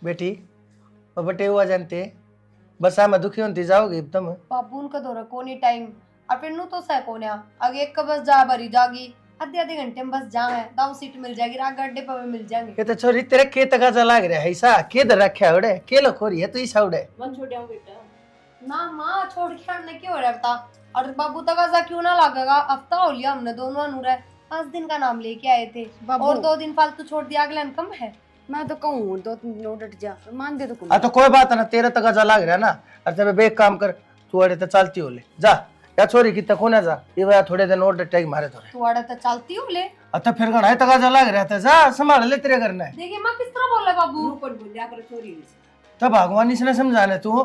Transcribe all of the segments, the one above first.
बेटी वो बटे हुआ जानते बस मैं दुखी होती जाओगे एकदम। बाबू उनका दौरा कोनी टाइम और फिर नु तो सह कोन्या आगे एक का बस जा भरी जागी आधे आधे घंटे में बस जा है दाव सीट मिल जाएगी रात गड्ढे पर मिल जाएंगे। ये तो छोरी तेरे खेत का चला रहा है ऐसा के दर रखा है उड़े के लो खोरी है तू ही साउडे मन छोड़ जाऊं बेटा ना माँ छोड़ के हमने क्यों हो रहा बता और बाबू तक ऐसा क्यों ना लगेगा हफ्ता हो लिया हमने दोनों अनुरा 5 दिन का नाम लेके आए थे और 2 दिन फालतू छोड़ दिया अगला कम है। मैं तो कहूँ तो नोट हट जा मान दे तो तो कोई बात ना तेरा तक चला रहा ना अच्छा बेग काम कर तू अड़े तो चलती हो ले जा या छोरी की तक होना जा ये वह थोड़े दिन और टैग मारे थोड़े तू अड़े तो चलती हो ले अच्छा फिर गणा है तक चला रहा था जा संभाल ले तेरे करना है। देखिए माँ किस तरह बोल रहा बाबू ऊपर बोलिया कर छोरी तब भगवान इसने समझाने तू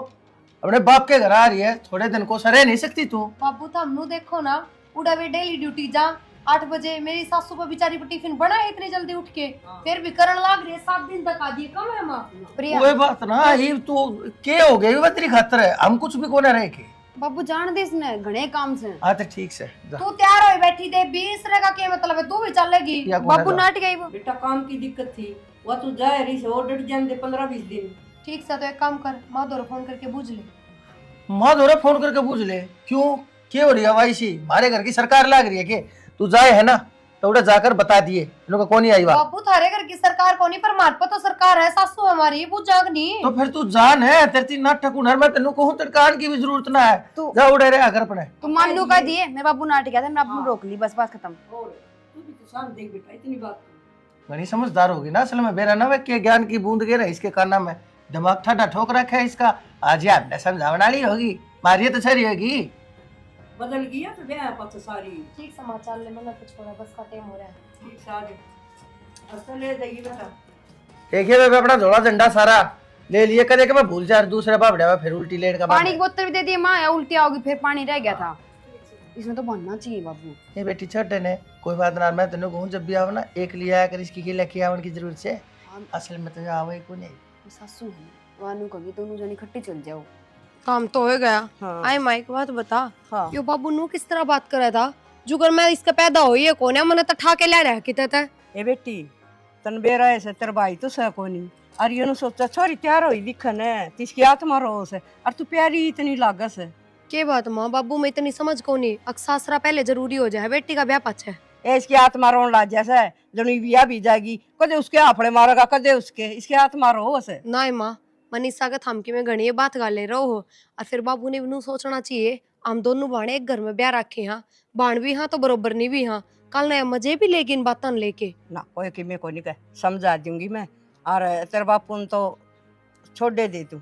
अपने बाप के घर आ रही है थोड़े दिन को सह नहीं सकती तू। बाबू तो हमनु देखो ना उड़ा वे डेली ड्यूटी जा 8 बजे मेरी सासू को बेचारी को टिफिन बना है इतनी जल्दी उठ के फिर भी करण लाग रही है 7 दिन तक आ दिए कम है माँ। प्रिया कोई बात ना ये तू के हो गई वो तेरी खातर है हम कुछ भी कोने रहे के बाबू जान दे इसने घणे काम से हाँ तो ठीक से जा। तू तैयार हो बैठी दे 20 रे का क्या मतलब है तू भी चलेगी। या कोने बाबू जा। नाट गई वो बेटा काम की दिक्कत थी वो तू जाए रही से और डट जाने 15-20 दिन। ठीक से तो एक काम कर माँ दो फोन करके पूछ ले। माँ दोरे फोन करके पूछ ले क्यों क्या हो रही है वाइसी हमारे घर की सरकार लाग रही है के तू जाए है ना तो उड़ा जाकर बता दिए लोग कौन ही आई बात। बाबू थारे घर की सरकार कोनी पर मार पर तो सरकार है सासू हमारी पूछ जागनी तो फिर तू जान है तेरी नाटक हुनर में तेनू कहूं तड़कान की भी जरूरत ना है तू- जा उड़े रहे अगर पड़े तू मान लू कह दिए मैं बाबू नाट गया था मैं आपको रोक ली बस बात खत्म। और तू भी तो शाम देख बेटा इतनी बात घनी समझदार होगी ना असल में बेरा ना के ज्ञान की बूंद गिरे इसके काना में दिमाग ठंडा ठोक रखा है इसका आज ही आपने समझावना ली होगी मारिए तो सही होगी बदल गया तो ब्याह पत सारी ठीक समाचार ले मैंने कुछ छोड़ा बस का टाइम हो रहा है। ठीक सारे असल ले जाइए बेटा देखिए मैं अपना झोला झंडा सारा ले लिए कदे के मैं भूल जा दूसरे बाबड़ा फिर उल्टी लेट का पानी की बोतल भी दे दी माँ या उल्टी आओगी फिर पानी रह गया था इसमें तो बनना चाहिए बाबू। ये बेटी छोटे ने कोई बात ना मैं तेनों कहूं जब भी आओ ना एक लिया आया कर इसकी लेके आवन की जरूरत है असल में तो आओ को नहीं सासू है वानू कभी दोनों जनी इकट्ठे चल जाओ काम तो हो गया। हाँ। आए माइक बात बता हाँ। यो बाबू नू किस तरह बात कर रहा था जुगर मैं इसका पैदा हुई है कौन है मैंने तो ठा के ले रहा किते थे ए बेटी तन बेरा ऐसे तेरा भाई तो सह कोनी और ये सोचा छोरी तैयार होई दिखन है तिसकी आत्मा रोस है और तू प्यारी इतनी लागस है के बात माँ बाबू में इतनी समझ को नहीं अक्सासरा पहले जरूरी हो जाए बेटी का ब्याह पछ है ए इसकी आत्मा रोन लाग जैसा है जनु बिया भी जाएगी कदे उसके हाफड़े मारेगा कदे उसके इसकी आत्मा रोस है ना माँ मनीषा का थमकी में घनी बात गा ले रहो हो और फिर बाबू ने नू सोचना चाहिए हम दोनों बाणे एक घर में ब्याह रखे हाँ बाण भी हाँ तो बरोबर नहीं भी हाँ कल नया मजे भी लेगी इन बातन लेके ना कोई कि मैं को नहीं कह समझा दूंगी मैं और तेरे बापू ने तो छोड़ दे तू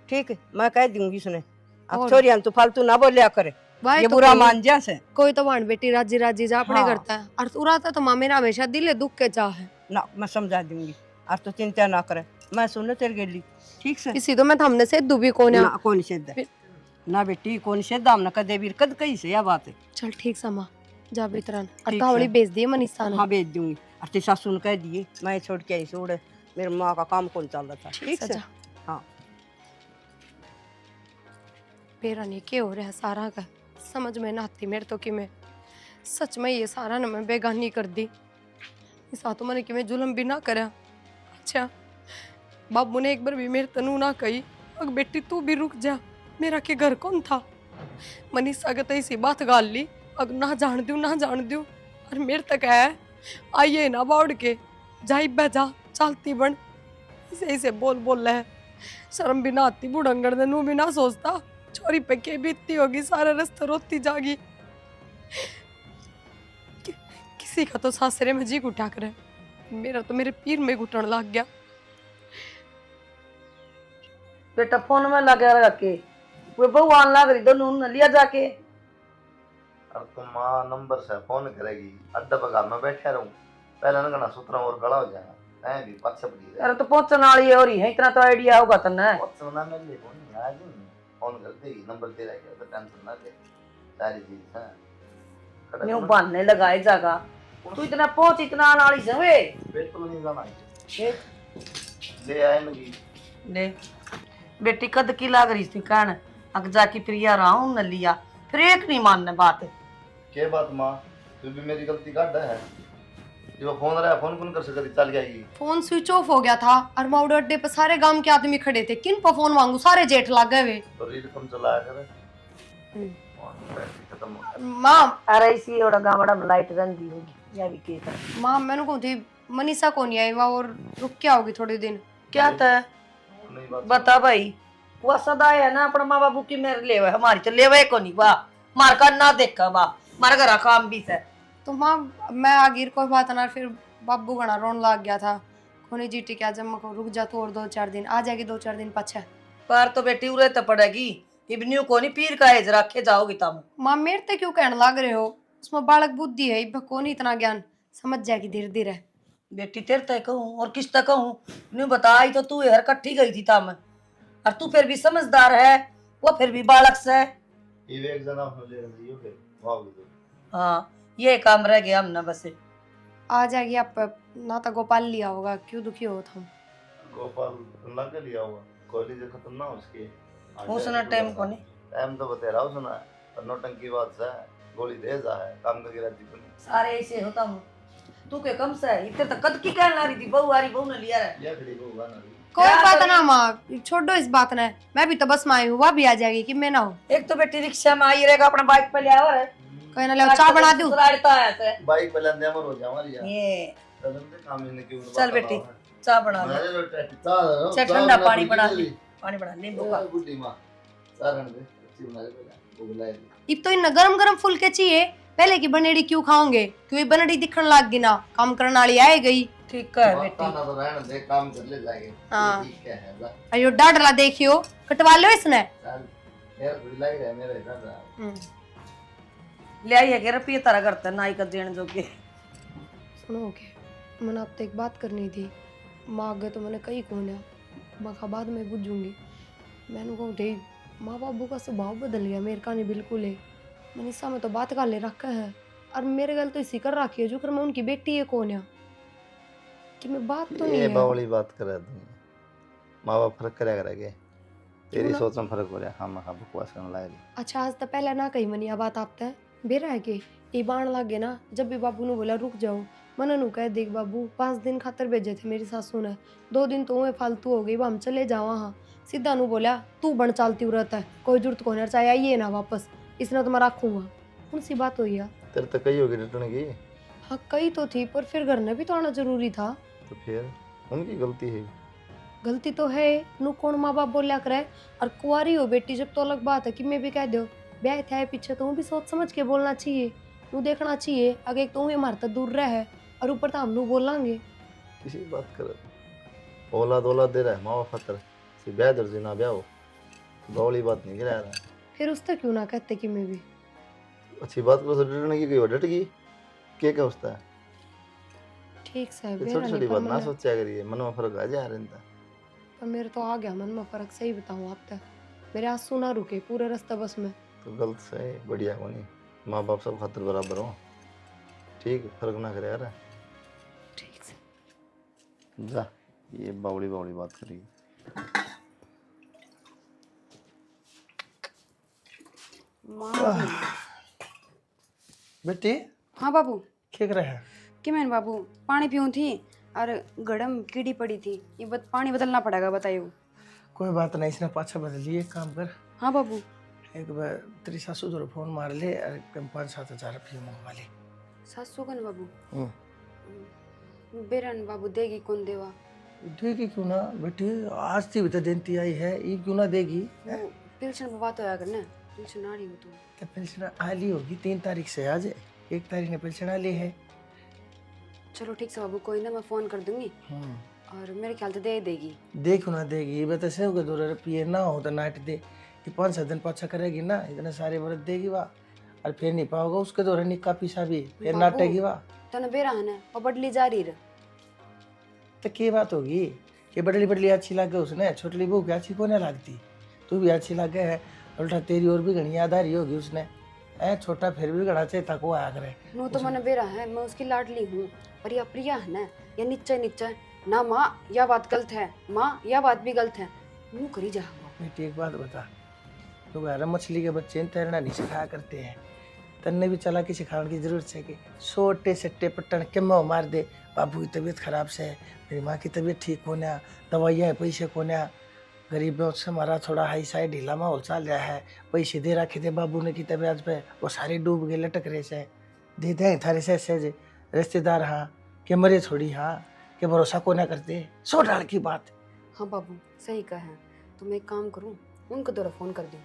ठीक है मैं कह दूंगी सुने अब और- छोरी हम तू फालतू ना बोलिया करे भाई ये तो बुरा कोई- मान जा से कोई तो बाण बेटी राजी राजी जा अपने हाँ। करता है और उरा तो माँ मेरा हमेशा दिल दुख के चाह है ना मैं समझा दूंगी और तू चिंता ना करे मैं सुन तेरे गेली ठीक से इसी तो मैं थमने से दुबी कौन ना कौन सिद्ध है ना बेटी कौन सिद्ध हम ना कदे भी कद कहीं से यह बात है चल ठीक समा जा बितरन और ठीक कावड़ी है। बेच दिए मनीषा ने हाँ भेज दूंगी और तेरी सासू ने कह दिए मैं छोड़ के आई छोड़ मेरे माँ का काम कौन चल रहा था ठीक से जा हाँ मेरा नहीं क्या हो रहा है सारा का समझ में ना आती मेरे तो कि मैं सच में ये सारा ना मैं बेगानी कर दी इस तो मैंने कि मैं जुल्म भी ना करा अच्छा बाबू ने एक बार भी मेरे तनु ना कही अग बेटी तू भी रुक जा मेरा के घर कौन था मनीषा के तो इसी बात गाल ली अग ना जान दूं और मेरे तक है आइए ना बाउड़ के जाई जा चलती बन इसे बोल रहा है शर्म भी ना आती बुढ़ंगड़ ने नू भी ना सोचता छोरी पे के बीतती होगी सारे रास्ते रोती जागी किसी का तो सासरे में जी उठा कर मेरा तो मेरे पीर में घुटन लग गया बेटा फोन में लगा रखे वो भगवान लग रही दोनों ने लिया जाके अब तो माँ नंबर से फोन करेगी अड्डा पका मैं बैठा रहूं पहले ना कहना सूत्र और गला हो जाएगा ऐ भी पक्ष पड़ी अरे तो पहुंचने वाली है और ही है इतना तो आइडिया होगा तन्ने पक्ष ना मिल ले फोन आज फोन कर देगी नंबर तेरा क्या तो टेंशन ना ले सारी चीज हां न्यू बहाने लगाए जागा तू इतना पहुंच इतना आने वाली से वे बिल्कुल नहीं जाना ले ले आए लगी ले बेटी कद की लाग रही थी कहन अग जाके फिर यार आऊं न लिया फिर एक नहीं मानने बात के बात माँ तू भी मेरी गलती काट है जो फोन रहा फोन कौन कर सकती चल जाएगी। फोन स्विच ऑफ हो गया था और माउड अड्डे पे सारे गांव के आदमी खड़े थे, किन पर फोन मांगू, सारे जेठ लग गए वे। तो रील कम चलाया करे। खत्म हो माँ अरे इसी ओड़ा गावड़ा में लाइट रंगी होगी या भी के था। माँ मैंने कहूँ थी मनीषा को नहीं आई वहाँ और रुक क्या होगी थोड़े दिन। क्या था नहीं बात बता भाई। वो सदा है ना अपने माँ बाबू की मेरे लेवे, हमारी तो लेवे को नहीं वाह मार का ना देखा वाह मार घर काम भी से। तो माँ मैं आगिर कोई बात ना, फिर बाबू घना रोन लग गया था। कोनी जीटी क्या जब मैं रुक जा तो और 2-4 दिन आ जाएगी, 2-4 दिन पछे। पर तो बेटी उरे तो पड़ेगी इबनियों को नहीं पीर का एज रखे जाओगी तुम। माँ मेरे ते क्यों कहने लग रहे हो, उसमें बालक बुद्धि है, इब को नहीं इतना ज्ञान, समझ जाएगी धीरे धीरे। बेटी तेरे तय कहूँ और किस तक कहूँ नहीं बताई तो तू यार कट्ठी गई थी तम और तू फिर भी समझदार है, वो फिर भी बालक से। ये एक जना हो ले रही हो फिर वाह भी तो। हाँ ये काम रह गया हम ना बस। आ जाएगी आप ना, तो गोपाल लिया होगा, क्यों दुखी हो तुम। गोपाल लग लिया हुआ कॉलेज खत्म ना उसके उसने टाइम को नहीं टाइम तो बता रहा उसने पर नौटंकी बात से गोली दे जा है काम करके रहती को नहीं सारे ऐसे होता हूँ। तू के कम से इतने तक कद की कहना रही थी बहू आ रही बहू ने लिया रे। या खड़ी को गाना रही कोई क्या बात करी? ना माँ, छोड़ो इस बात ने, मैं भी तो बस में आई हूँ, वह भी आ जाएगी कि मैं ना हूँ। एक तो बेटी रिक्शा में आई रहेगा अपना बाइक पे ले आओ रे। कोई ना ले चाय बना दूँ। ससुरालता है ऐसे। बाइक पे लेंदे मर हो जा हमारी यार ये चलन दे काम ने क्यों चल बेटी चाय बना ले। मेरे रोटे चाह चाय ठंडा पानी बना ले, पानी बना नींबू का। बुड्ढी मां चारण दे अच्छी बना ले पहले वो बुलाए इब तो इन गरम गरम फुलके चाहिए, पहले की बनेड़ी क्यों खाओगे, क्यों ये बनेड़ी दिखने लग गई ना, काम करने वाली आए गई। ठीक है बेटी। ताना तो रहने दे काम कर ले जाएंगे हाँ। ठीक है जा अयो डाडला देखियो, कटवा लो इसने। चल यार बुरी लग रहा है मेरे इधर ले आई है के रुपये तारा करता नाई का देने जो के। सुनो के मैंने आपसे एक बात करनी थी, माँ आगे तो मैंने कही कौन है, मैं बाद में बुझूंगी। मैंने कहूँ थे माँ बाबू का स्वभाव बदल गया, मेरे का नहीं बिल्कुल है। मनीषा में तो बात का ले रखा है और मेरे गल तो इसी कर रखी है जो कर मैं उनकी बेटी है कौन है कि मैं बात तो नहीं ये है। बावली बात कर रहा तू माँ बाप फर्क करेगा करेंगे तेरी ना? सोच में फर्क हो रहा है हाँ बकवास करने लगा अच्छा आज तो पहले ना कही मनी बात आप तय बेरा है कि ये बाण लग गए ना, जब भी बाबू ने बोला रुक जाओ, मैंने नु कह देख बाबू 5 दिन खातर भेजे थे मेरी सासू ने, 2 दिन तो फालतू हो गई, हम चले जाओ। हाँ सीधा नु बोला तू बन चालती उरत है, कोई जरूरत को नहीं, चाहे आइए ना वापस, इसने तो मैं रखूंगा। कौन सी बात हुई है। तेरे तो कही होगी रिटर्न की हाँ कही तो थी पर फिर घर ने भी तो आना जरूरी था। तो फिर उनकी गलती है गलती तो है, नु कौन माँ बाप बोलिया करे, और कुआरी हो बेटी जब तो अलग बात है कि मैं भी कह दो ब्याह थे पीछे तो भी सोच समझ के बोलना चाहिए, तू देखना चाहिए आगे एक तो हमारे तक दूर रह है और ऊपर तो हम लोग बोलेंगे। किसी बात कर औलाद दे रहा है माँ बाप फतर से ब्याह दर्जी ना ब्याह हो बावली बात नहीं गिरा रहा फिर उससे क्यों ना कहते कि मैं भी अच्छी बात करो डटने की कोई डट गई क्या उसका ठीक से ये बेरा छोटी नहीं, छोटी पर बात ना मैंने- सोचा करिए मन में फर्क आ जा रहा पर मेरे तो आ गया मन में फर्क, सही बताऊं आप तक मेरे आंसू ना रुके पूरे रास्ते बस में। तो गलत से बढ़िया को नहीं माँ बाप सब खातिर बराबर हो ठीक फर्क ना करे यार ठीक से जा ये बावड़ी बात करेगी बेटी हाँ बाबू क्या कर रहा है। कि मैंने बाबू पानी पीऊँ थी और गड़म कीड़ी पड़ी थी, ये पानी बदलना पड़ेगा बताइए। कोई बात नहीं, इसने पाछा बदल लिए, एक काम कर हाँ बाबू। एक बार तेरी सासू जरा फोन मार ले और 5-7 हज़ार रुपये मंगवा ले। सासू का न बाबू हम्म। बेरन बाबू देगी कौन देवा। देगी क्यों ना बेटी, आज थी भी तो देती आई है, ये क्यों ना देगी। वो पेंशन पर बात होया करना, पेंशन आ रही हो तो पेंशन आली होगी 3 तारीख से, आज 1 तारीख ने पेंशन आली है। चलो ठीक से बाबू, कोई ना मैं फोन कर दूंगी और मेरे ख्याल से दे देगी। देखो ना देगी, बता से 2 रुपये ना हो तो नाट दे, ये 5-7 दिन पाछा करेगी ना, इतने सारे व्रत देगी वाह, और फिर नहीं पाओगे उसके दौरे निक्का पीछा भी फिर बाबू। नाटेगी वाह। तने बेरा है ना और बदली जा रही है। तो क्या बात होगी कि बड़ली अच्छी लगे उसने, छोटली बहू की अच्छी कोने लगती, तू भी अच्छी लगे है, उल्टा तेरी और भी घनी याद आ रही होगी उसने, छोटा फिर भी घड़ा चाहिए तक वो आया करे। नो तो मैंने बेरा है, मैं उसकी लाडली हूँ, पर यह प्रिया है ना, या नीचे नीचे ना माँ, यह बात गलत है माँ, यह बात भी गलत है, मुँह करी जा। बेटी एक बात बता, लोग यार मछली के बच्चे तैरना नहीं सिखाया करते हैं, तन्ने भी चालाकी सिखाने की जरूरत है कि छोटे सट्टे पट्टन के मुँह मार दे। बाबू की तबीयत खराब से है, मेरी माँ की तबीयत ठीक होने, दवाइयाँ पैसे कोने, गरीबों से हमारा थोड़ा हाई साइड ढीला माहौल चल रहा है, पैसे दे रखे थे बाबू ने की तबीयत पे, वो सारे डूब गए लटक रहे से, दे दें थारे से ऐसे रिश्तेदार हाँ के मरे थोड़ी हाँ के भरोसा को ना करते, सो डाल की बात। हाँ बाबू सही कहा है। तो मैं एक काम करूँ, उनको दोरा फ़ोन कर दूँ,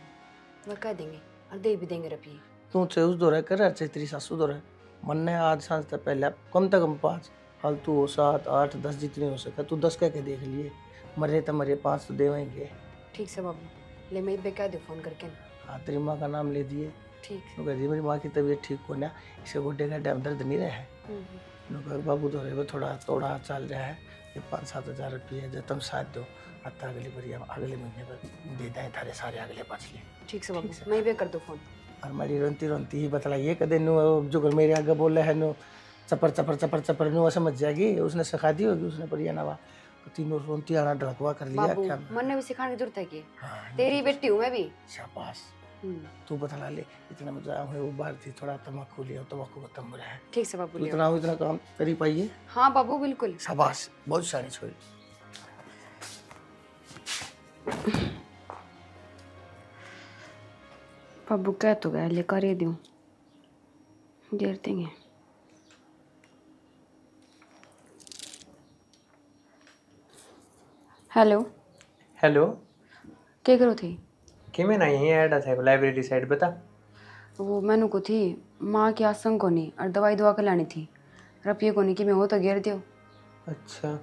वह कह देंगे और दे भी देंगे रुपये। तू चाहे उस दौरे कर चाहे तेरी सासू दौरे, मन ने आज सांझ तक पहले कम से कम 5 फालतू हो 7 8 10 जितने हो सके तू 10 कह के देख लिए, मरे तो मरे 5 तो देवेंगे। ठीक से बाबू, ले मैं बे कह दूँ फ़ोन करके। हाँ तेरी माँ का नाम ले दिए, ठीक। तो कह दी मेरी माँ की तबीयत ठीक होना, इसे गोड्डे का डैम दर्द नहीं रहा है। बाबू दौरे में थोड़ा तोड़ा चल रहा है, ये 5-7 हज़ार रुपये जब तुम साथ दो आता अगली बारी अगले महीने पर दे दें थारे सारे अगले 5 ले। ठीक से बाबू, मैं बे कर दूँ फ़ोन। और मेरी रोती ही बतलाइए कदे नु जो मेरे आगे बोल रहे हैं नु चपर चपर चपर चपर नु समझ जाएगी, उसने सिखा दी होगी उसने बढ़िया नवा तीनों रोती आना ढड़कवा कर लिया बाबू क्या। मन ने भी सिखाने की जरूरत है कि हाँ, तेरी बेटी हूँ मैं भी। शाबाश, तू बतला ले इतना मजा है वो बाहर थी थोड़ा तम्बाकू लिया, तम्बाकू खत्म हो रहा है। ठीक से बाबू, इतना काम करी पाइए। हाँ बाबू बिल्कुल। शाबाश, बहुत सारी छोरी। बाबू कह तो गया ले कर ही दूँ, देर देंगे। हेलो हेलो, क्या करो थी? कि मैं ना यहीं ऐड था लाइब्रेरी साइड बता। वो मैनू को थी माँ की आसंग को नहीं और दवाई दुआ कर लानी थी, रुपये को नहीं कि मैं हो तो घेर दियो। अच्छा,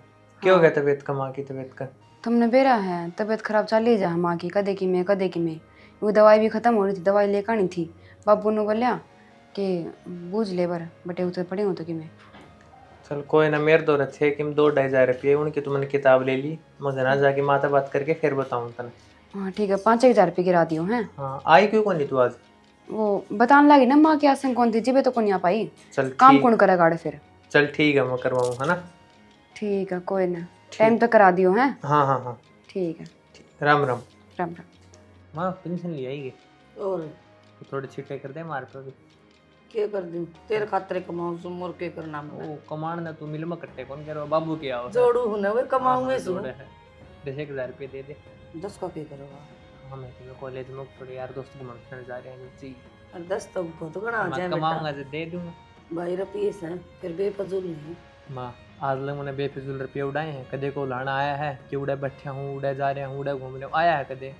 क्या हो गया तबीयत का, माँ की तबीयत का? तुमने बेरा है तबीयत खराब चल ही जा माँ की, कदे की मैं वो दवाई भी ख़त्म हो रही थी, दवाई लेकर आनी थी। बाबू ने बोलिया कि बूझ ले बर बटे उतर पड़े हो तो कि मैं। चल कोई ना, मेरे दो रथे कि 2-2.5 हज़ार रुपये उनकी तुमने किताब ले ली, मुझे ना जाके माता बात करके फिर बताऊँ तने। हाँ ठीक है, 5-1 हज़ार रुपये गिरा दियो हैं। हाँ, आई क्यों कौन तू आज? वो बताने लगी ना माँ की आसंग कौन थी, जिबे तो कौन आ पाई। चल काम ठीक, कौन करा गाड़े फिर। चल ठीक है, मैं करवाऊँ है ना। ठीक है कोई ना, टाइम तो करा दियो हैं। हाँ हाँ हाँ, ठीक है, राम राम। राम राम। माँ पेंशन ले आएगी, और थोड़े छिटे कर दे मार पे भी। क्या कर दूं, तेरे खातिर कमाऊं तुम और क्या करना मैं। ओ कमाण ना तू मिल में कट्टे कौन करो, बाबू के आओ जोड़ू हुने वे कमाऊं में सु। 10-1 हज़ार रुपये दे दे। 10 का क्या करोगा? हमें तो कॉलेज में थोड़े यार दोस्त घूमने फिरने जा रहे हैं नीचे, 10 तो बहुत गणा आ जाए मैं कमाऊंगा बेटा। तो दे दूंगा। भाई रुपये से फिर बेफजूल नहीं। माँ आज लग मैंने बेफिजूल रुपये उड़ाए हैं, कदे को लाना आया है कि उड़े बैठे हूँ, उड़े जा रहे हैं, उड़े घूम रहे हूँ, आया है कदे?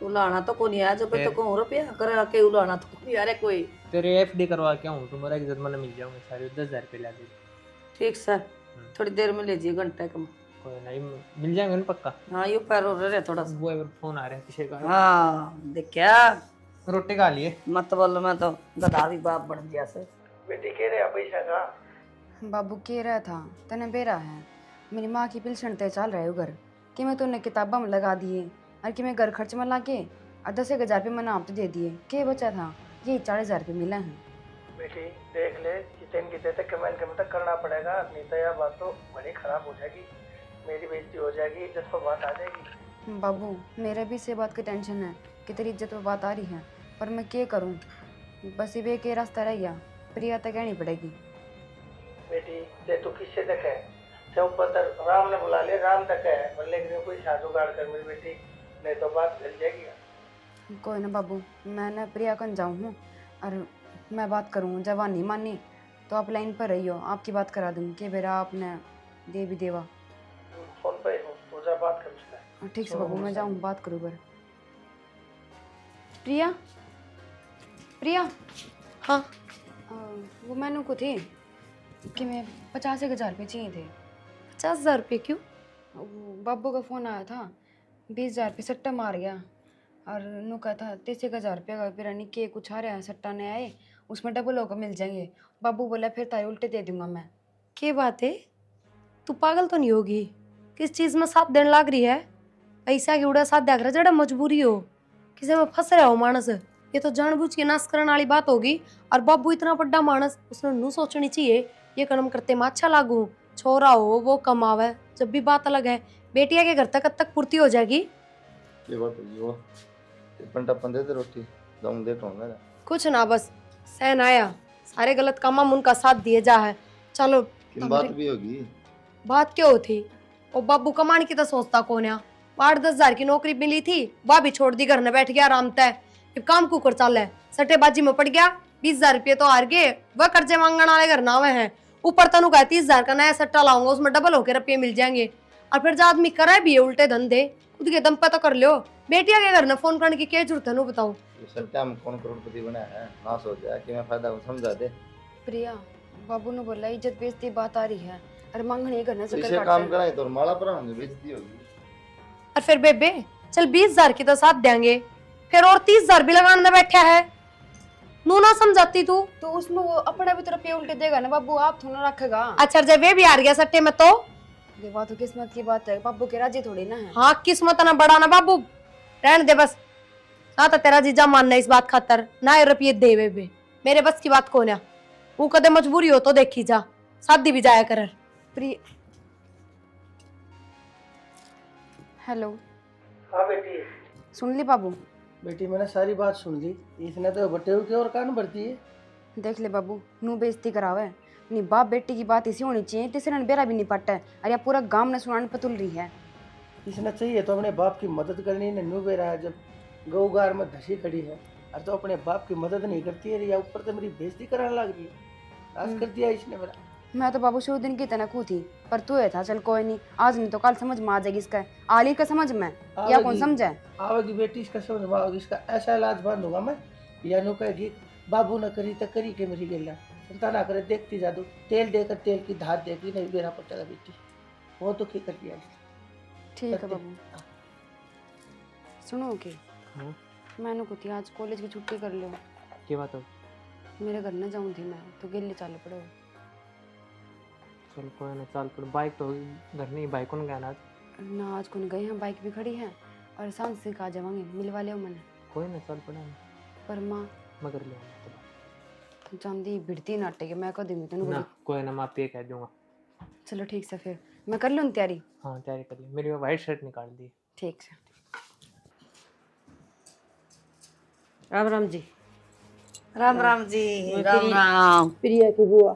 उलाना तो कोनी आया जब तो को रुपया करा के उलाना तो कोनी यार कोई। तेरे FD करवा के हूँ, तुम्हारा इज्जत मैंने मिल जाऊंगे सारे 10 हज़ार रुपये ला दे। ठीक सर, थोड़ी देर में ले जाइए घंटे कम। कोई नहीं, मिल जाएंगे ना पक्का। हाँ यू पैर हो रहे थोड़ा सा। वो एक फोन आ रहा है पीछे का। हाँ देखा, रोटी खा लिए? मत बोल, मैं तो गधारी बाप बन गया से। बेटी कह रहे पैसा का बाबू कह रहा था तने बेरा है, मेरी माँ की पिलसन ते चल रहे उगर कि मैं तूने किताबा में लगा दिए और कि मैं घर खर्च में ला के और 10-1 हज़ार रुपये मैंने आप तो दे दिए, क्या बचा था? यही 40 हज़ार रुपये मिला है। बेटी देख ले कितने तक कमेंट तक करना पड़ेगा, नहीं तो यह बात तो बड़ी खराब हो जाएगी, मेरी बेइज्जती हो जाएगी, इज्जत पर बात आ जाएगी। बाबू मेरे भी इसे बात की टेंशन है कि तेरी इज्जत पर बात आ रही है, पर मैं क्या करूं, बस ये के रास्ता रह गया, प्रिया तक कहनी पड़ेगी। बेटी दे तू किससे तक है, चौपतर राम ने बुला ले, राम तक है, लेकिन कोई साधु गाड़ कर मेरी बेटी, नहीं तो बात चल जाएगी। कोई ना बाबू, मैं ना प्रिया कन जाऊँ हूँ और मैं बात करूँ, जब नहीं मानी तो आप लाइन पर रही हो, आपकी बात करा दूँगी कि बेरा आपने दे भी देवा। फोन पे तो जा बात कर उसका। ठीक से बाबू, मैं जाऊँ बात करूँ बर। प्रिया, प्रिया। हाँ वो मैनू को थी कि मैं 50-1 हज़ार रुपये चाहिए थे। 50 हज़ार रुपये क्यों? वो बाबू का फ़ोन आया था, 20 हज़ार रुपये सट्टा मार गया और नू कहा था 30-1 हज़ार रुपये का फिर नहीं के कुछ आ रहा है सट्टा नहीं आए, उसमें डबल होकर मिल जाएंगे। बाबू बोला फिर तारे उल्टे दे दूंगा मैं। क्या बात है, तू पागल तो नहीं होगी? किस चीज़ में साथ देने लाग रही है? पैसा की उड़ा साथ देख रहा जड़ा मजबूरी हो, किसी में फंस रहा हो मानस, ये तो जानबूझ के नाश करने वाली बात होगी। और बाबू इतना बड़ा मानस, उसने नू सोचनी चाहिए ये कर्म करते मैं अच्छा लागू, छोरा हो वो कमावे, जब भी बात अलग है, बेटिया के घर तक पूर्ति हो जाएगी। ये बात होगी वो पंडा पंदे दे रोटी दम दे तो ना कुछ ना, बस सहन आया सारे गलत काम हम उनका साथ दिए जा है। चलो किन बात भी होगी। बात क्यों होती? ओ बाबू कमाने की तो सोचता कौन है? 8-10 हजार की नौकरी मिली थी, वह भी छोड़ दी, घर में बैठ गया आराम तय। अब काम कुकर चल है, सट्टेबाजी में पड़ गया, 20 हजार रुपये तो हार गए, वह कर्जे मांगने वाले घर नावे हैं। ऊपर तनु का 30 हजार का नया सट्टा लाऊंगा, उसमें डबल होकर रुपये मिल जाएंगे। और फिर जो आदमी करे भी है उल्टे धंधे, खुद के दम पे तो कर लो। बेटिया के घर में फोन करने की क्या जरूरत है? नु बताओ। सट्टा में कौन करोड़पति बना है, ना सोच जाए कि मैं फायदा को समझा दे। प्रिया बाबू ने बोला इज्जत बेइज्जती बात आ रही है, अरे मांगने करना तो चक्कर इसे काटते काम हैं। कराए तो माला पर होंगे, बेइज्जती होगी। और फिर बेबे चल 20 हजार की तो साथ देंगे, फिर और 30 हजार भी लगाने बैठा है। नू ना समझाती तू? तो उसमें वो अपना भी तो रुपये उल्टे देगा ना बाबू, आप थोड़ा रखेगा। अच्छा जब वे भी हार गया सट्टे में तो ये बात तो किस्मत की बात है, बाबू के राजी थोड़ी ना है। हाँ किस्मत ना बड़ा ना बाबू, रहने दे बस। ना तो तेरा जीजा मानना इस बात खातर, ना ये रुपये दे बेबे, मेरे बस की बात कौन है? वो कदे मजबूरी हो तो देखी जा, शादी भी जाया कर। प्रिय हेलो हाँ बेटी। सुन ली बाबू? बेटी मैंने सारी बात सुन ली, इसने तो बटे के और कान भरती है। देख ले बाबू, नू बेइज्जती करावे नहीं, बाप बेटी की बात इसी होनी चाहिए, तीसरे ने बेरा भी नहीं पट्टा है। अरे पूरा गांव ने सुनाने पतुल रही है। इसने चाहिए तो अपने बाप की मदद करनी है, न्यू बेरा है जब गौगार में धसी खड़ी है, और तो अपने बाप की मदद नहीं करती है, या ऊपर तो मेरी बेइज्जती कराने लग रही है। आज कर दिया इसने मेरा। मैं तो बाबू शुरू दिन की तना कू थी, पर तू है था, चल कोई नहीं, आज नहीं तो कल समझ में आ जाएगी इसका। आली का समझ में या कौन समझे? आवेगी बेटी, इसका समझ में आवेगी, इसका ऐसा इलाज बांधूंगा मैं, या नु कहेगी बाबू न करी तो करी के मेरी गला, चिंता ना करे, देखती जादू, तेल देकर तेल की धार देगी, नहीं बेरा पटेगा बेटी। वो तो क्या कर दिया इसने। ठीक है बाबू। सुनो के हाँ? मैंने कुछ आज कॉलेज की छुट्टी कर लो, की बात हो? मेरे घर न जाऊँ थी मैं तो गिल्ली चालू पड़ो। चल कोई ना, चल पड़। बाइक तो घर नहीं, बाइक कौन गया ना आज? ना आज कौन गए हैं, बाइक भी खड़ी है और सांस से कहा जावांगे मिलवा लियो मैंने। कोई ना, चल पड़ा पर माँ मगर ले आना चांदी भिड़ती नाटे के मैं कह दूंगी तो। तेन ना कोई ना, मैं आप ये कह दूंगा। चलो ठीक से, फिर मैं कर लूँ तैयारी। हाँ तैयारी कर ली, मेरी वाइट शर्ट निकाल दी। ठीक से। राम राम जी। राम राम जी। राम राम। प्रिया की बुआ।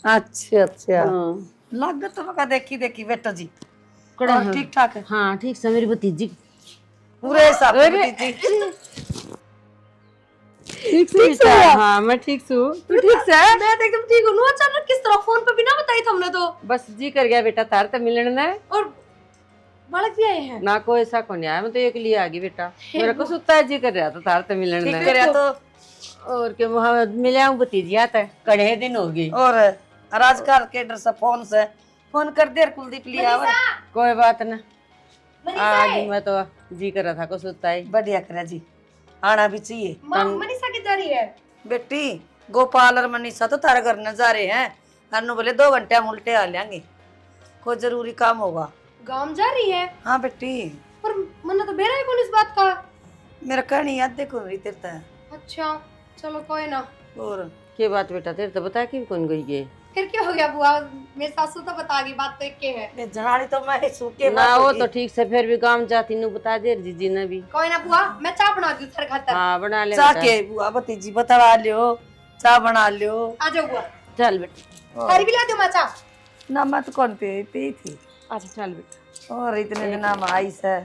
अच्छा अच्छा, हाँ लागत तो मका देखी देखी बेटा जी। कड़ा और है। ठीक ठाक है? हाँ ठीक से, मेरी भतीजी पूरे साथ भतीजी। ठीक से बेटा। हाँ मैं ठीक से हूँ, तू ठीक से है? मैं तो एकदम ठीक हूँ। अचानक किस तरह फोन पे बिना बताई तुमने तो? बस जी कर गया बेटा तार तो मिलने ने, और बालक भी आए हैं। ना कोई ऐसा कौन आया, मैं तो एक लिए आ गई बेटा, मेरे को सुता है जी कर रहा था तार तो मिलने ठीक ने। करे तो। और के वहाँ मिले हूँ भतीजी आता है, कड़े दिन हो गई। और आजकल के डर से फोन कर दे कुलदीप लिया आवर। कोई बात ना, आज मैं तो जी कर रहा था को सुता है। बढ़िया करे जी, आना भी चाहिए। मनीषा की जा रही है बेटी गोपाल और मनीषा तो तारे घर न जा रहे हैं, अनु बोले 2 घंटे हम उल्टे आ लेंगे, कोई जरूरी काम होगा। गांव जा रही है? हाँ बेटी, पर मन्ना तो बेरा है कौन इस बात का? मेरा कहनी याद देखो रही तेरता है। अच्छा चलो कोई ना। और के बात बेटा तेरे तो बता कि कौन गई है फिर क्या हो गया बुआ? मेरी सासू तो बता गई, बात तो एक के है। ये जनानी तो मैं सूखे ना, वो तो ठीक से, फिर भी काम जाती नु बता दे जीजी ने भी। कोई ना बुआ, मैं चाय बना दी थारे खातर। हाँ बना ले चाह बेटा। के बुआ भतीजी बता लियो, चाह बना लियो। आ जाओ बुआ, चल बेटा, थारी भी ला दो माचा। ना मैं तो कौन पी थी। अच्छा चल बेटा। और इतने दिन में आई से।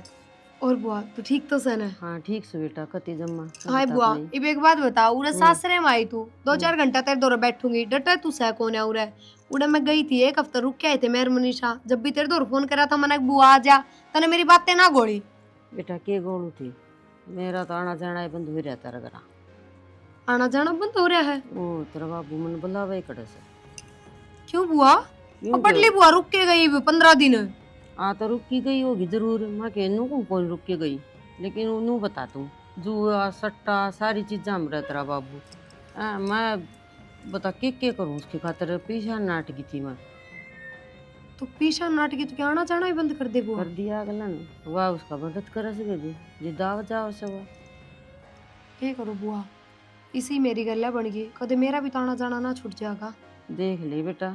और बुआ तू ठीक तो सन है? हाँ ठीक से बेटा, कति जम्मा हाय बुआ, अब एक बात बता, उरे सासरे में आई तू 2-4 घंटा तेरे दौरे बैठूंगी, डटे तू सह कौन है उरे? उड़े मैं गई थी 1 हफ्ता रुक के आए थे मेरे मनीषा, जब भी तेरे दौर फोन करा था मैंने बुआ आ जा, तने मेरी बातें ना गोड़ी। बेटा के गोलू थी, मेरा तो आना जाना ही बंद हो रहता रगरा। आना जाना बंद हो रहा है? ओ तेरा बाबू मन बुलावे कड़े से। क्यों बुआ? अब बटली बुआ रुक के गई 15 दिन। आ तो रुक की गई होगी जरूर, मैं कहनू को कौन रुक के गई, लेकिन उन्होंने बता तू जुआ सट्टा सारी चीजा हम तेरा बाबू। मैं बता के करूँ उसकी खातर, पीछा नाटकी थी मैं। तो पीछा नाटकी तो क्या आना जाना ही बंद कर दे बुआ? कर दिया अगला ने, वाह उसका मदद करे से बेबी जी, दाव जाओ से वो क्या करो बुआ, इसी मेरी गल्ला बन गई, कदे मेरा भी तो आना जाना ना छूट जाएगा। देख ले बेटा,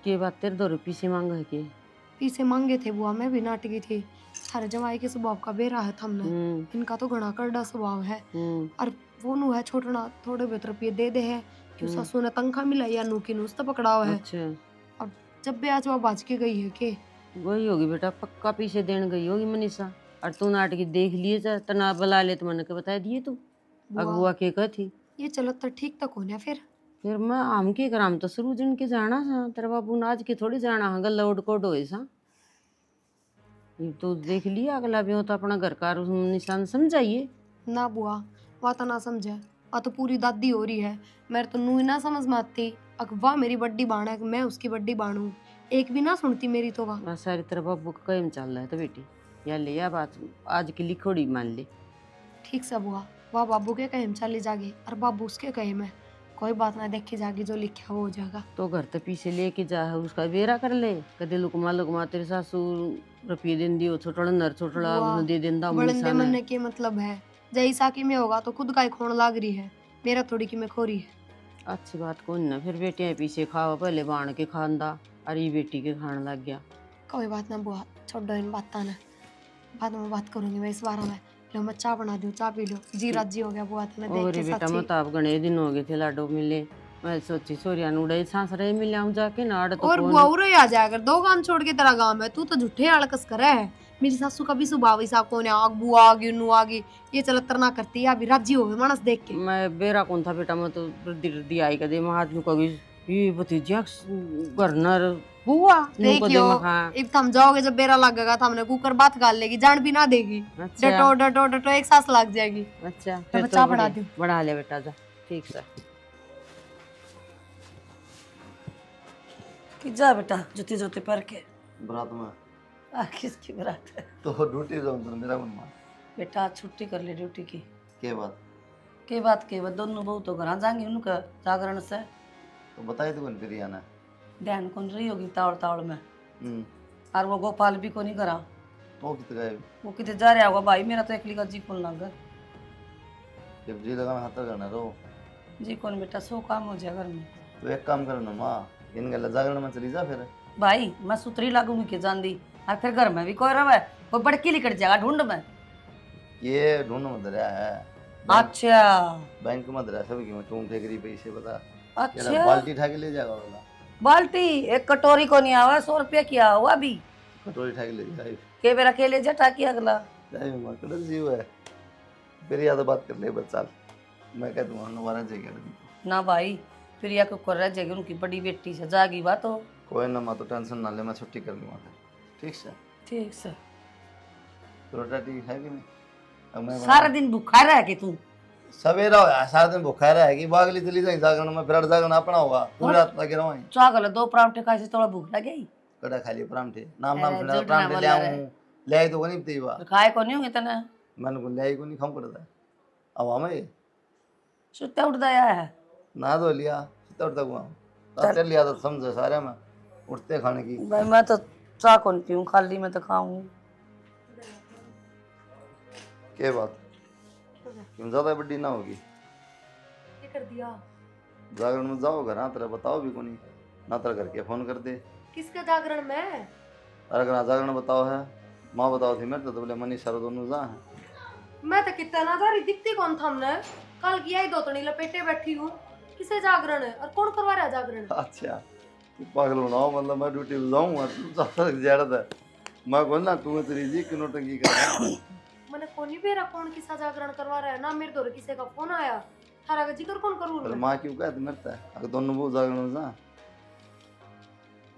के बात तेरे 2 रुपये से मांग है के पीछे मांगे थे बुआ, मैं भी नाटकी थी। सारे जमाई के स्वभाव का बेरा है थमने, इनका तो घना करड़ा स्वभाव है। और वो नु है छोटना, थोड़े बहुत रुपये दे दे है, कि सासू ने तंखा मिला या नूकी नूस तो पकड़ा हुआ है। अच्छा जब भी आज वो बाज के गई है के वही होगी बेटा, पक्का पीछे देन गई होगी मनीषा। और तू नाटकी देख लिए जा तना बुला ले तो मैंने के बता दिए तू अगुआ के कथी। ये चलो तो ठीक तक होने फिर मैं आम के कराम तो शुरू दिन के जाना सा तेरे बाबू ने आज के थोड़ी जाना हाँ गला उड़ कोड होए सा। ये तो देख लिया अगला भी हो तो अपना घर का निशान समझाइए। ना बुआ वह तो ना समझे, वह तो पूरी दादी हो रही है। मेरे तो नू ही ना समझ में आती। वाह मेरी बड्डी बाण है, मैं उसकी बड्डी बाण हूँ, एक भी ना सुनती मेरी तो। वाह सारी तेरे बाबू का कईम चल रहा है तो बेटी या ले या बात आज की लिखोड़ी मान ले। ठीक से बुआ, वह बाबू के कहे में चली जागी और बाबू उसके कहे में, कोई बात ना देखी जागी, जो लिखा वो हो जाएगा। तो घर तो पीछे लेके जा उसका बेरा कर ले कदे लुकमा तेरे सासू रुपये दिन दियो छोटड़ा नर छोटड़ा वाह, दे देंदा बड़ंदे मन के मतलब है जैसा कि मैं होगा तो खुद का ही खोण लाग रही है, मेरा थोड़ी की मैं खोरी है। अच्छी बात कौन ना फिर बेटियां पीछे खाओ पहले बाण के खानदा अरे बेटी के खाने लग गया। कोई बात ना बुआ, छोड़ो इन बातों ने, बाद में बात करूंगी मैं इस बारे में। लो मैं चाय बना दूं, चाय पी लो। जी राजी हो गया बुआ तो मैं देख और के बेटा सच्ची। मत आप गणे दिन हो गए थे लाडो मिले मैं सोची सोरिया उड़े सांस रहे मिले हम जाके नाड़ तो और कौन- बुआ उरे आ जाया कर, दो काम छोड़ के तेरा गांव है, तू तो झूठे आलकस करे है। मेरी सासू का भी स्वभाव ऐसा कौन है, आग बुआ आ गई नू आ गई, ये चलतर ना करती है। अभी राजी हो गए मानस देख के। मैं बेरा कौन था बेटा मैं तो रद्दी आई कदे मैं हाथ नु कभी ये भतीजिया गरनर बुआ नु कदे देखियो मैं खा एक थम जाओगे जब बेरा लगेगा तो हमने कुकर बात गाल लेगी, जान भी ना देगी। अच्छा डटो डटो डटो एक सांस लग जाएगी। अच्छा मैं फिर चाय तो बना बढ़िया। दूं। बढ़ा ले बेटा जा ठीक से कि जा बेटा जूती जूती पर के। बरात में किसकी बात है तो ड्यूटी जाऊँ तो मेरा मन मान बेटा, आज छुट्टी कर ले ड्यूटी की। के बात के बाद दोनों बहू तो घर जाएंगी उनका जागरण से। तो बताई तो कौन फिर आना। ध्यान कौन रही होगी तावड़ तावड़ में। हम्म और वो गोपाल भी को नहीं करा, तो कितने गए वो कितने जा रहा होगा भाई, मेरा तो एकली का जी कौन लग गया। जब जी लगाना हाथ करना रो जी कौन बेटा, सो काम हो जाए घर में। तो एक काम करना माँ इन गल जागरण में चली जा फिर भाई मैं सुतरी लागूंगी के जान और फिर घर में भी कोई रवे, कोई बड़की लिकट जाएगा ढूंढ में। ये ढूंढ मत रहा है अच्छा बैंक में दरा सब की मैं चूं ठेकरी पैसे बता तेरा अच्छा, बाल्टी उठा के ले जाएगा वाला बाल्टी एक कटोरी को नहीं आवा, 100 रुपया किया हुआ अभी कटोरी उठा के ले जाए के बेरा के ले जटा की अगला। जाए मां कड़ जीव है फिर याद बात कर ले बच्चा मैं कह दूंगा नवारा जगह ना भाई फिर या कर रह जाएगी, उनकी बड़ी बेटी से जागी बात हो। कोई ना मां तो टेंशन ना ले मैं छुट्टी कर लूंगा ठीक से ठीक से रोटा ठीक है कि नहीं अब मैं सारा दिन भूखा रह के तू। सवेरा होया सारा दिन भूखा रहेगी बागली चली जाए जागरण में फिर जागरण अपना होगा पूरी रात लगे रहो चागल 2 परांठे खाए से थोड़ा भूख लगे ही कड़ा खा लिए परांठे नाम अरे, सुना झूठ ना परांठे ले बोला आऊं ले आई तो नहीं पती बा खाए को नहीं होंगे तना मन को ले आई को नहीं खाऊं पड़ता अब हमें सुत्ते उठ दया है। ना दो लिया कितना उठता हुआ रात लिया तो समझो सारे में उठते खाने की भाई मैं तो चाह कौन पीऊँ, खाली मैं तो खाऊं। के बात क्यों ज्यादा बड़ी ना होगी ये कर दिया जागरण में जाओ घर तेरा बताओ भी को नहीं ना तेरा घर के फोन कर दे किसका जागरण में? अरे अगर जागरण बताओ है माँ बताओ थी मेरे तो बोले मनी सारा दोनों जा है मैं तो कितना ना था दिखती कौन था हमने, कल किया ही दो तनी लपेटे बैठी हूँ। किसे जागरण है और कौन करवा रहा है जागरण? अच्छा तू पागल बनाओ मतलब मैं ड्यूटी पे जाऊंगा तू ज्यादा ज्यादा है मैं बोल ना तू तेरी जी की नोटंकी कर रहा है मैंने कौन ही बेरा कौन किसा जागरण करवा रहा है ना, मेरे दौरे किसी का फोन आया थारा का जिक्र कौन करूँ पर मैं? माँ क्यों कहते मरता है अगर दोनों वो जागरण में जा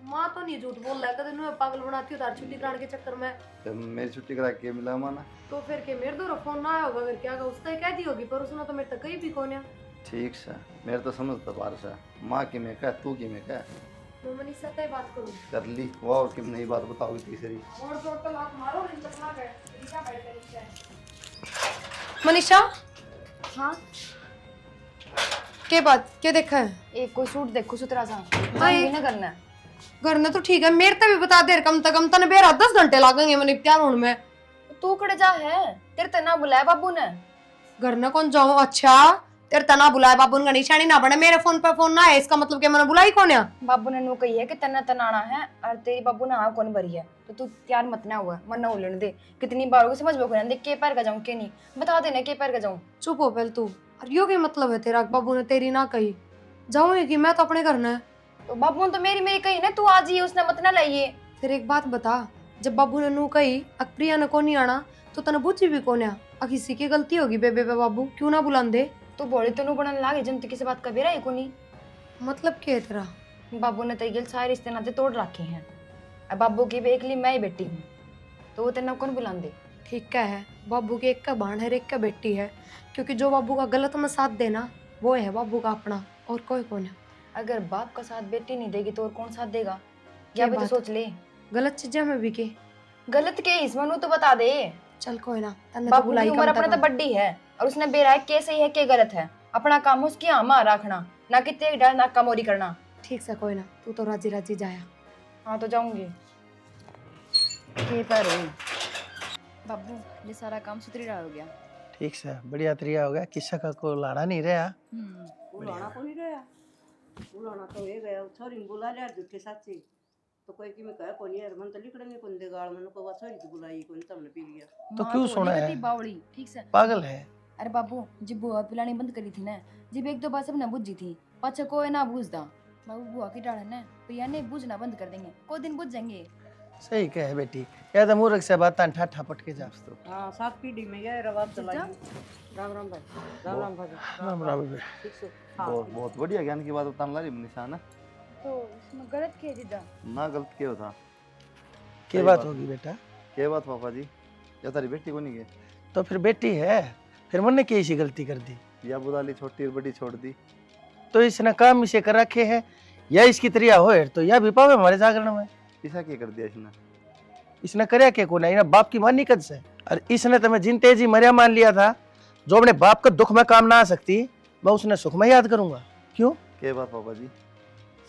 माँ तो नहीं झूठ बोल रहा है, कदे नु पागल बनाती हूँ तार छुट्टी कराने के चक्कर में। जब मेरी छुट्टी करा के मिला माना तो फिर के मेरे दौरे फोन ना आया होगा, फिर क्या उसने कह दी होगी, पर उसने तो मेरे तक कहीं भी कौन है। ठीक से मेरे तो समझता बार से माँ की में कह तू की में कह मैं मनीषा से बात करूँ कर ली वो और किम नई बात बताओगी तीसरी और तो कल हाथ मारो नहीं तो ना गए रिका बैठ कर नीचे। मनीषा हाँ के बात के देखा है? एक कोई सूट देखो सुतरा सा भाई। ना करना है। घर में तो ठीक है, मेरे तो भी बता दे कम से कम तने बेरा 10 घंटे लागेंगे मैंने तैयार होने में। तू कड़े जा है तेरे तना बुलाया बाबू ने। घर में कौन जाऊं? अच्छा तेरे तना बुलाया बाबू का निशानी ना बने, मेरे फोन पे फोन ना है, इसका मतलब कि मैंने बुलाई कौन है? बाबू ने नु कही है कि तना तनाना है और तेरी बाबू ने हाँ कौन भरी है, तो तू तैयार मत ना हुआ मन ना उलझन दे। कितनी बार होगी समझ में देख के पैर का जाऊं के नहीं बता देना के पैर का जाऊं। चुप हो पहले तू। और यो के मतलब है तेरा बाबू ने तेरी ना कही, जाऊंगी कि मैं तो अपने घर है। तो बाबू ने तो मेरी मेरी कही ना, तू आज ही उसने मत ना लाइए। फिर एक बात बता, जब बाबू ने नू कही प्रिया ने को नहीं आना तो तने बुझी भी कोने आ किसी की गलती होगी बेबे पे बाबू क्यों ना बुलांदे। तू बोली तो नू बनने लागे जन किसी बात का बेरा ही को नहीं। मतलब क्या है तेरा? बाबू ने तेरे सारे रिश्ते नाते तोड़ रखे हैं। अब बाबू की भी एकली मैं ही बेटी हूँ, तो वो तेना कौन बुलांदे। ठीक क्या है, बाबू की एक का बाण है एक का बेटी है, क्योंकि जो बाबू का गलत में साथ देना वो है बाबू का अपना, और कोई कौन है। अगर बाप का साथ बेटी नहीं देगी तो और कौन साथ देगा? क्या क्या भी तो बात? सोच ले। गलत चीजें में भी के गलत के इसमें नू तो बता दे। चल कोई ना, तन्ने तो बाबू की बुलाई उम्र कम अपना तो तक। बड्डी है और उसने बेरा है के सही है के गलत है। अपना काम उसकी आमा रखना, ना कि तेग डाल ना कमोरी करना। ठीक से कोई ना, तू तो राजी राजी जाया। हाँ तो जाऊंगी। पर बाबू ये सारा काम सुथरीड़ा हो गया। ठीक से बढ़िया तरिया हो गया, किस्सा का को लाना नहीं रहा। बुलाना को नहीं रहा, बुलाना तो ये गया छोरी ने बुला लिया झूठे साची। तो कोई की मैं कह कोनी यार मन तो लिखड़ेंगे कोन दे गाल मन को छोरी की बुलाई कोनी तमने पी लिया। तो माँ क्यों नहीं सुना है? करती बावड़ी, ठीक से। पागल है। अरे बाबू जब बुआ पिलानी बंद करी थी ना, जब एक दो बार सबने बुझी थी, पाछा कोई ना बुझदा। बाबू बुआ की डाल है ना, पिया ने बुझना बंद कर देंगे, को दिन बुझ जाएंगे। सही कहे बेटी, या तो मूर्ख से बात ठा पटके जा। हां सात पीढ़ी में ये रवाब चलाई। राम राम भाई, राम राम भाई, राम राम बेबे। ठीक से। हां बहुत बढ़िया ज्ञान की बात बताने ला रही निशान है तो इसमें गलत किया जीजा। ना, गलत क्यों था? क्या सही बात बात। होगी बेटा? क्या बात पापा जी, या तारी बेटी को नहीं गए? तो फिर बेटी है, फिर मन ने कैसी गलती कर दी? या बुदाली छोटी और बड़ी छोड़ दी? तो इसने काम इसे कर रखे है, या इसकी तरिया हो तो या भी पावे हमारे जागरण में। ऐसा क्या कर दिया इसने? इसने करया क्या को नहीं ना, बाप की मानी कद से। और इसने तुम्हें जिन तेजी मरिया मान लिया था, जो अपने बाप का दुख में काम ना आ सकती, मैं उसने सुख में याद करूंगा। क्यों? क्या बात पापा जी,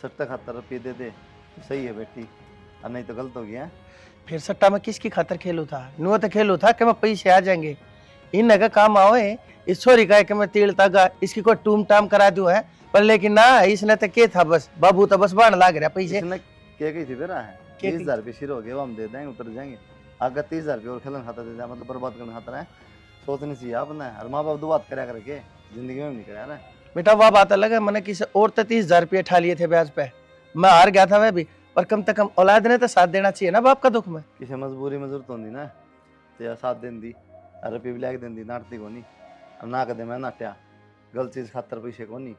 70-71 दे दे तो सही है बेटी, और नहीं तो गलत हो गया। फिर सट्टा में किसकी खातर खेलू था? नुआ तो खेलू था कि मैं पैसे आ जाएंगे, इन का काम आओए। इस छोरी का है कि मैं तिल तगा इसकी कोई टूम टाम करा दूं है, पर लेकिन ना, इसने तो क्या था, बस बाबू तो बस बाण लाग रहा पैसे। इसने क्या कही थी बेरा है? 30,000 रुपये सिर हो गए, वो हम दे देंगे, उतर जाएंगे। अगर 30,000 रुपये और खेलन खाता दे दिया, मतलब बर्बाद करने खाता है। सोचनी चाहिए आपने, और माँ बाप दो बात करा करके जिंदगी में नहीं करा ना। बेटा वह बात अलग है, मैंने किसी और तो 30,000 रुपये ठा लिए थे ब्याज पे, मैं हार गया था वह भी, पर कम से कम औलाद ने तो साथ देना चाहिए ना बाप का दुख में। किसी मजबूरी में जरूरत होती ना, तो या साथ दिन दी, और रुपये भी लाके दिन दी, नाटती को नहीं। अब ना कदे मैं नाट्या, गलत चीज़ खातर पैसे को नहीं,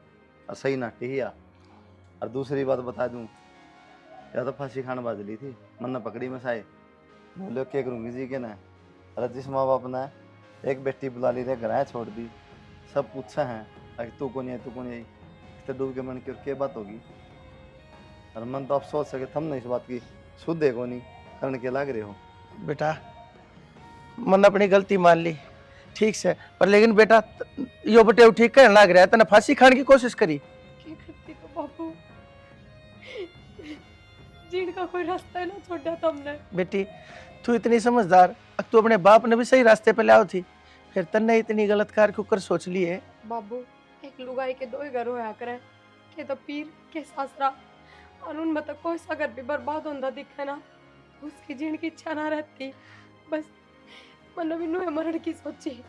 और सही नाटी ही। और दूसरी बात बता दूँ, या तो फांसी खाने बाज ली थी, मन ने पकड़ी में साए, बोले क्या करूँगी जी के ना। अरे जिस माँ बाप ने एक बेटी बुला ली रे, घर छोड़ दी, सब पूछा है अरे तू कौन है, तू कौन है, तो डूब के मन की और क्या बात होगी। और मन तो अफसोस है कि तुम नहीं इस बात की शुद्ध है को नहीं करने के लाग रहे हो। बेटा मन अपनी गलती मान ली, ठीक से, पर लेकिन बेटा यो बटे ठीक कहने लग रहा है, तने फांसी खाने की कोशिश करी। क्या करती तो बाबू, जीण का कोई रास्ता है ना छोड़ा तुमने। बेटी तू इतनी समझदार, अब तू अपने बाप ने भी सही रास्ते पे लाओ थी, फिर तन्ने इतनी गलत कार क्यों कर सोच लिए? बाबू एक लुगाई के दो ही घर होया करे, के तो पीर के सासरा, और उनमें तो कोई सा घर भी बर्बाद होता दिखे ना, उसकी जीण की इच्छा ना रहती, बस मन भी नुए मरण की सोची।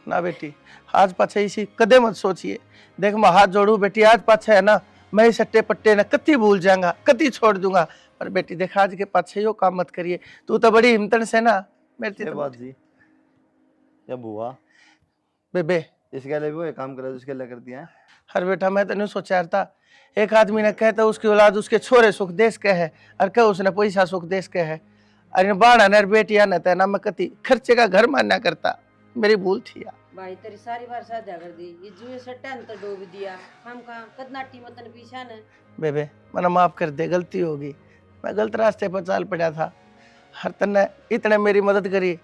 ना बेटी आज पाछे इसी कदे मत सोचिए, देख मैं हाथ जोड़ू बेटी, आज पाछे है ना मैं इस सट्टे पट्टे न कति भूल जाऊंगा, कति छोड़ दूंगा, पर बेटी देख आज के पाछे यो काम मत करिए, तू तो बड़ी हिम्मतन से ना मेरी ये तो बात जी, या बुआ बेबे। इसके लिए भी वो काम करे जिसके लिए कर दिया है। हर बेटा मैं तो नहीं सोचा था, एक आदमी ने कहता उसकी औलाद उसके छोरे सुख देश के है, और कह उसने पैसा सुख देश के है, अरे बाड़ा नर बेटिया न तना मैं कति खर्चे का घर मानना करता, मेरी भूल थी यार। भाई तेरी सारी बार साझा कर दी, ये जुए सट्टा तो डूब दिया, हम कहाँ कदनाटी मतन पीछा ने। बेबे मना माफ कर दे, गलती होगी, मैं गलत रास्ते पर चाल पड़ा था, हर तन्ने इतने मेरी मदद करी,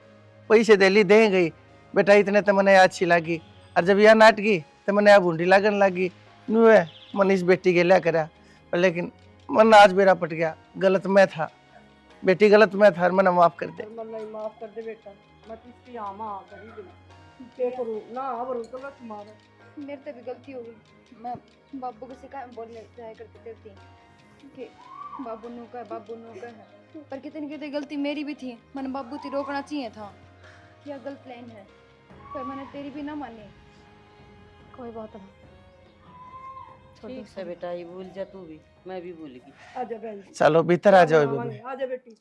पैसे दे ली दे गई बेटा, इतने तो मैंने अच्छी लगी, और जब यह नाट गई तो मैंने यहाँ बूंदी लगन लगी, नु है मन इस बेटी के लिया करा, पर लेकिन मन आज मेरा पट गया, गलत मैं था बेटी, गलत मैं था, मैंने माफ कर दे। माफ कर दे बेटा, मत इसकी आमा करी के करूं ना आवरू तो बस मार। मेरे से भी गलती हो गई, मैं बाबू को सिखा बोलने जाया करती थी कि बाबू नू का है, पर कितनी कितनी गलती मेरी भी थी, मैंने बाबू ती रोकना चाहिए था, क्या गलत प्लान है, पर मैंने तेरी भी ना मानी। कोई बात नहीं, छोड़ दो ठीक है बेटा, ये भूल जा तू भी, मैं भी भूल गई। चलो भीतर आ जाओ बेबी। आजा बेटी।